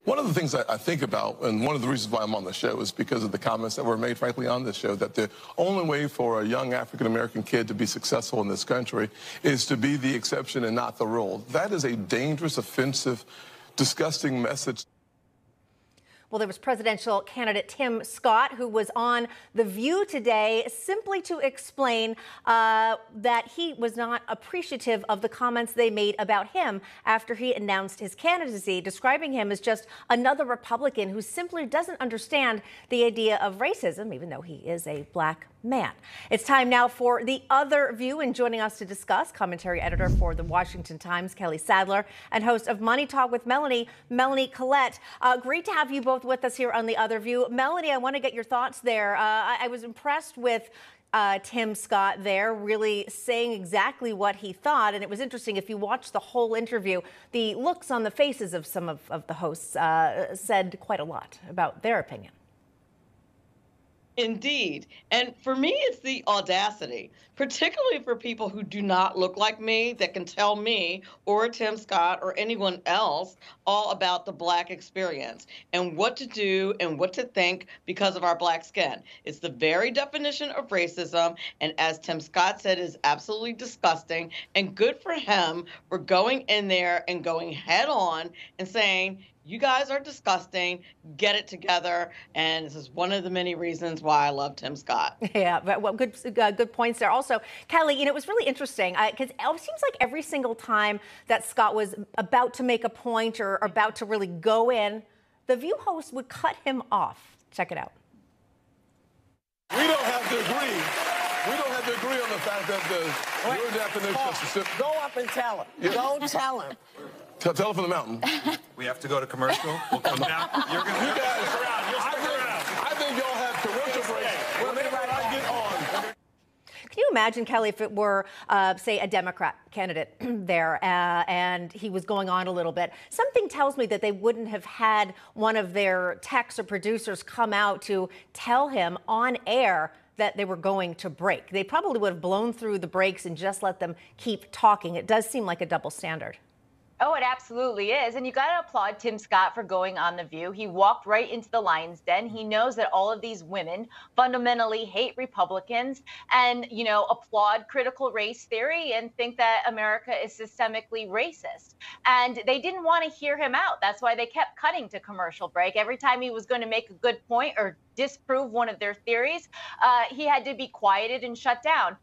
One of the things I think about, and one of the reasons why I'm on the show, is because of the comments that were made, frankly, on this show, that the only way for a young African-American kid to be successful in this country is to be the exception and not the rule. That is a dangerous, offensive, disgusting message. Well, there was presidential candidate Tim Scott, who was on The View today simply to explain that he was not appreciative of the comments they made about him after he announced his candidacy, describing him as just another Republican who simply doesn't understand the idea of racism, even though he is a black man. It's time now for The Other View, and joining us to discuss, commentary editor for the Washington Times, Kelly Sadler, and host of Money Talk with Melanie, Collette. Great to have you both with us here on The Other View. Melanie, I want to get your thoughts there. I was impressed with Tim Scott there, really saying exactly what he thought. And it was interesting, if you watch the whole interview, the looks on the faces of some of the hosts said quite a lot about their opinion. Indeed. And for me, it's the audacity, particularly for people who do not look like me, that can tell me or Tim Scott or anyone else all about the Black experience and what to do and what to think because of our Black skin. It's the very definition of racism. And as Tim Scott said, is absolutely disgusting, and good for him for going in there and going head on and saying, you guys are disgusting, get it together. And this is one of the many reasons why I love Tim Scott. Yeah, but well, good points there. Also, Kelly, it was really interesting because it seems like every single time that Scott was about to make a point or about to really go in, the View host would cut him off. Check it out. We don't have to agree. We don't have to agree on the fact that your definition is specific. Go up and tell him. Yeah. Go tell him. Tell him from the mountain. We have to go to commercial. We'll come down. You're going to You guys, stick around. You'll stick around. I think y'all have commercial breaks whenever I get on. Can you imagine, Kelly, if it were, say, a Democrat candidate there and he was going on a little bit? Something tells me that they wouldn't have had one of their techs or producers come out to tell him on air that they were going to break. They probably would have blown through the breaks and just let them keep talking. It does seem like a double standard. Oh, it absolutely is. And you got to applaud Tim Scott for going on The View. He walked right into the lion's den. He knows that all of these women fundamentally hate Republicans and, applaud critical race theory and think that America is systemically racist. And they didn't want to hear him out. That's why they kept cutting to commercial break. Every time he was going to make a good point or disprove one of their theories, he had to be quieted and shut down.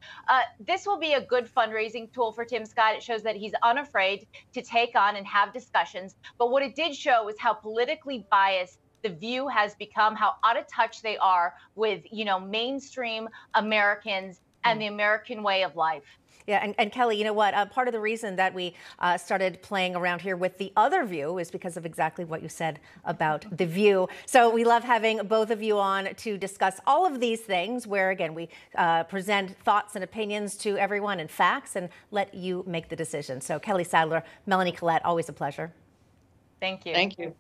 This will be a good fundraising tool for Tim Scott. It shows that he's unafraid to take on and have discussions. But what it did show is how politically biased The View has become, how out of touch they are with, mainstream Americans and the American way of life. Yeah, and Kelly, you know what? Part of the reason that we started playing around here with The Other View is because of exactly what you said about The View. So we love having both of you on to discuss all of these things where, again, we present thoughts and opinions to everyone and facts and let you make the decision. So Kelly Sadler, Melanie Collette, always a pleasure. Thank you. Thank you.